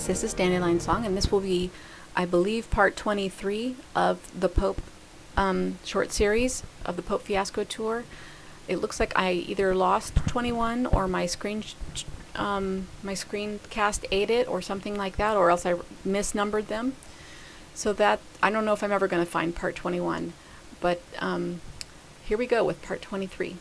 guys, this is Dandelion Song, and this will be, I believe, part 23 of the Pope short series of the Pope Fiasco tour. It looks like I either lost 21 or my screencast ate it or something like that, or else I misnumbered them. So that, I don't know if I'm ever going to find part 21, but here we go with part 23.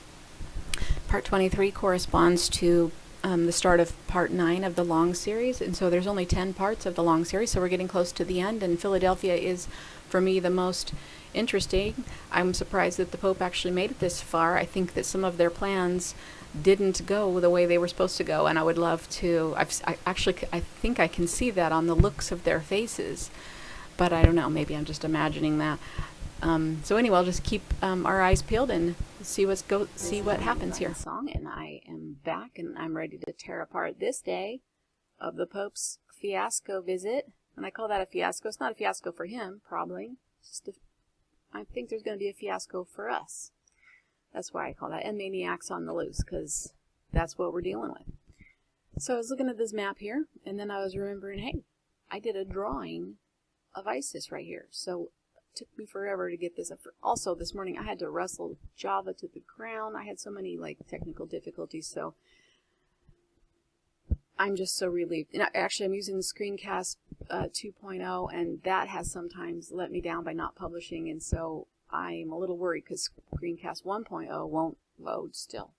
Part 23 corresponds to the start of part 9 of the long series, and so there's only 10 parts of the long series, so we're getting close to the end, and Philadelphia is, for me, the most interesting. I'm surprised that the Pope actually made it this far. I think that some of their plans didn't go the way they were supposed to go, and I would love to, I think I can see that on the looks of their faces, but I don't know, maybe I'm just imagining that. So anyway, I'll just keep our eyes peeled and see what happens here. Song, and I am back, and I'm ready to tear apart this day of the Pope's fiasco visit. And I call that a fiasco. It's not a fiasco for him, probably. It's just I think there's going to be a fiasco for us. That's why I call that. And maniacs on the loose, because that's what we're dealing with. So I was looking at this map here, and then I was remembering, hey, I did a drawing of ISIS right here. So took me forever to get this. Also, this morning I had to wrestle Java to the ground. I had so many technical difficulties, so I'm just so relieved. And actually, I'm using Screencast 2.0, and that has sometimes let me down by not publishing, and so I'm a little worried because Screencast 1.0 won't load still.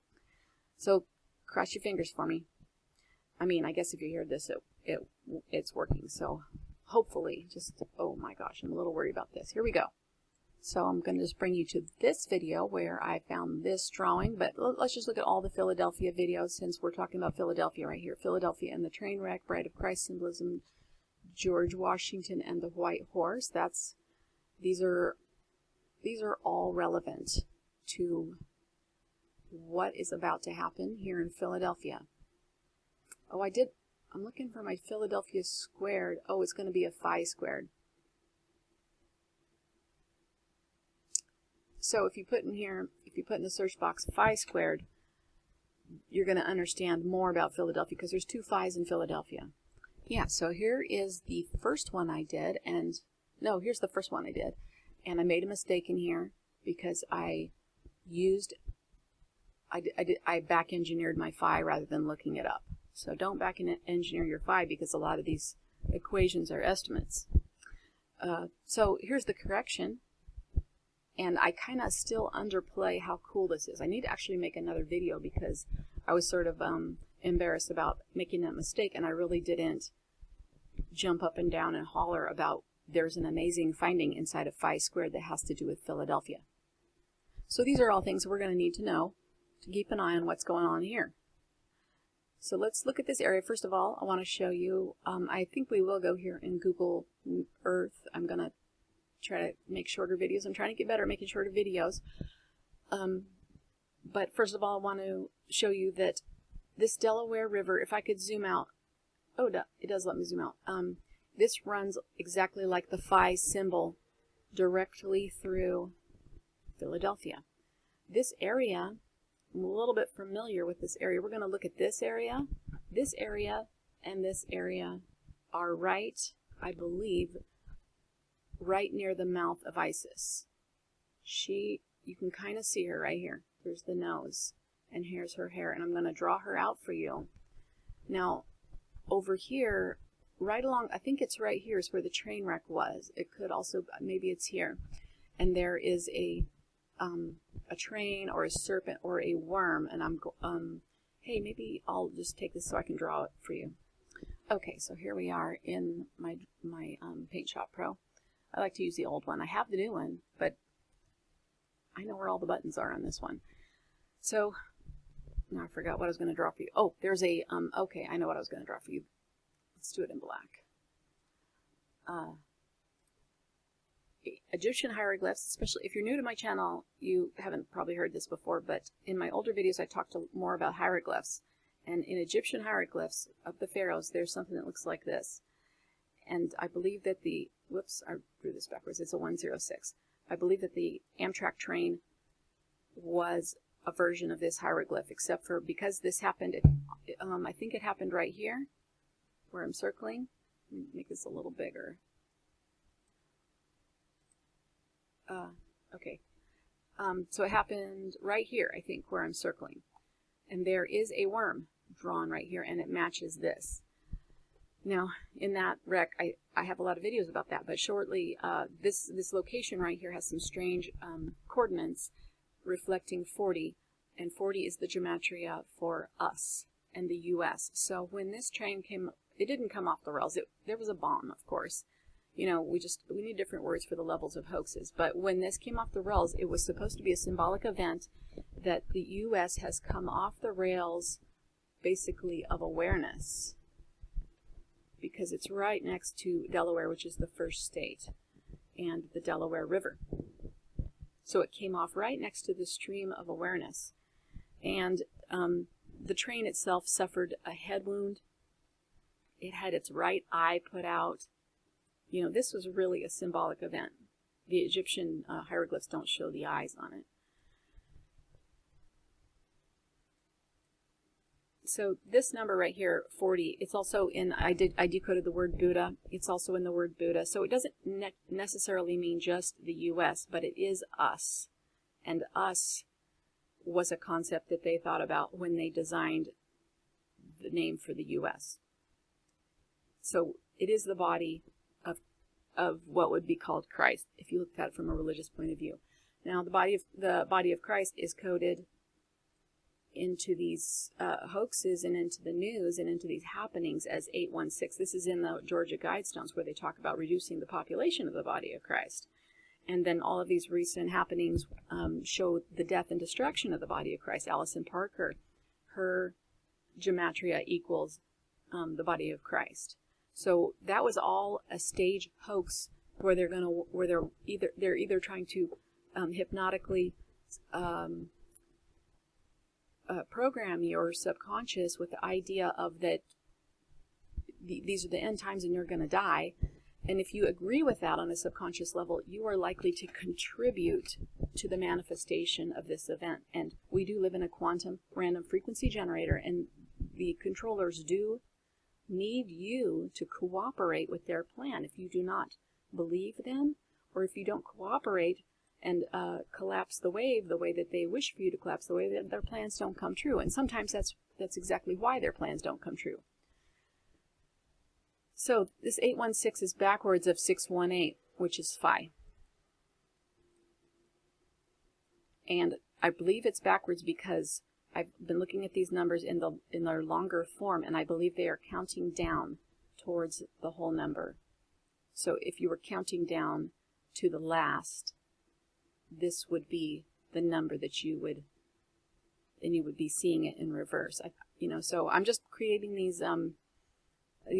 So cross your fingers for me. I mean, I guess if you hear this, it's working. So hopefully, oh my gosh, I'm a little worried about this. Here we go. So I'm going to just bring you to this video where I found this drawing, but let's just look at all the Philadelphia videos since we're talking about Philadelphia right here. Philadelphia and the Trainwreck, Bride of Christ symbolism, George Washington and the White Horse. These are all relevant to what is about to happen here in Philadelphia. Oh, I'm looking for my Philadelphia squared. Oh, it's going to be a phi squared. So if you put in the search box phi squared, you're going to understand more about Philadelphia because there's 2 phi's in Philadelphia. Yeah, so here is the first one I did, here's the first one I did, and I made a mistake in here because I back engineered my phi rather than looking it up. So don't back engineer your phi because a lot of these equations are estimates. So here's the correction. And I kind of still underplay how cool this is. I need to actually make another video because I was sort of embarrassed about making that mistake, and I really didn't jump up and down and holler about there's an amazing finding inside of phi squared that has to do with Philadelphia. So these are all things we're going to need to know to keep an eye on what's going on here. So let's look at this area. First of all, I want to show you, I think we will go here in Google Earth. I'm going to try to make shorter videos. I'm trying to get better at making shorter videos. But first of all, I want to show you that this Delaware River, if I could zoom out, it does let me zoom out. This runs exactly like the phi symbol directly through Philadelphia. This area, I'm a little bit familiar with this area. We're going to look at this area, and this area are right, I believe, right near the mouth of Isis. You can kind of see her right here. There's the nose, and here's her hair, and I'm going to draw her out for you. Now, over here, right along, I think it's right here is where the train wreck was. It could also, maybe it's here. And there is a train or a serpent or a worm, and hey, maybe I'll just take this so I can draw it for you. Okay, so here we are in my Paint Shop Pro. I like to use the old one. I have the new one, but I know where all the buttons are on this one. So now I forgot what I was going to draw for you. Oh, there's a, okay, I know what I was going to draw for you. Let's do it in black. Egyptian hieroglyphs, especially if you're new to my channel, you haven't probably heard this before, but in my older videos I talked more about hieroglyphs. And in Egyptian hieroglyphs of the pharaohs, there's something that looks like this. And I believe that whoops, I drew this backwards, it's a 106. I believe that the Amtrak train was a version of this hieroglyph, except for because this happened, I think it happened right here, where I'm circling. Let me make this a little bigger. Okay. So it happened right here, I think, where I'm circling. And there is a worm drawn right here, and it matches this. Now, in that wreck, I have a lot of videos about that, but shortly, this location right here has some strange coordinates reflecting 40, and 40 is the gematria for us and the U.S. So when this train came, it didn't come off the rails. There was a bomb, of course. You know, we need different words for the levels of hoaxes. But when this came off the rails, it was supposed to be a symbolic event that the U.S. has come off the rails, basically, of awareness, because it's right next to Delaware, which is the first state, and the Delaware River. So it came off right next to the stream of awareness. And the train itself suffered a head wound. It had its right eye put out. You know, this was really a symbolic event. The Egyptian hieroglyphs don't show the eyes on it. So this number right here, 40, it's also in, I decoded the word Buddha. It's also in the word Buddha. So it doesn't necessarily mean just the U.S., but it is us. And us was a concept that they thought about when they designed the name for the U.S. So it is the body of what would be called Christ, if you looked at it from a religious point of view. Now, the body of Christ is coded into these hoaxes and into the news and into these happenings as 816. This is in the Georgia Guidestones, where they talk about reducing the population of the body of Christ. And then all of these recent happenings show the death and destruction of the body of Christ. Allison Parker, her gematria equals the body of Christ. So that was all a stage hoax where they're either trying to hypnotically program your subconscious with the idea of that these are the end times and you're going to die. And if you agree with that on a subconscious level, you are likely to contribute to the manifestation of this event. And we do live in a quantum random frequency generator, and the controllers do need you to cooperate with their plan. If you do not believe them, or if you don't cooperate and collapse the wave the way that they wish for you to collapse the wave, their plans don't come true. And sometimes that's exactly why their plans don't come true. So this 816 is backwards of 618, which is phi. And I believe it's backwards because I've been looking at these numbers in their longer form, and I believe they are counting down towards the whole number. So if you were counting down to the last, this would be the number that you would be seeing it in reverse. So I'm just creating these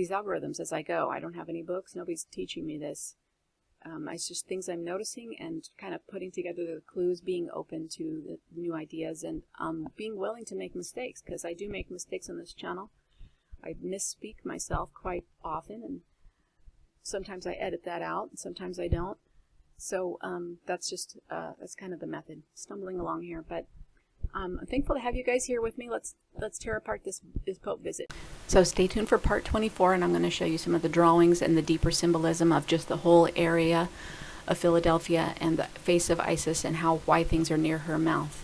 algorithms as I go. I don't have any books. Nobody's teaching me this. It's just things I'm noticing and kind of putting together the clues, being open to the new ideas, and being willing to make mistakes, because I do make mistakes on this channel. I misspeak myself quite often, and sometimes I edit that out, and sometimes I don't. So that's kind of the method, stumbling along here. But I'm thankful to have you guys here with me. Let's tear apart this Pope visit. So stay tuned for part 24, and I'm going to show you some of the drawings and the deeper symbolism of just the whole area of Philadelphia and the face of Isis and why things are near her mouth.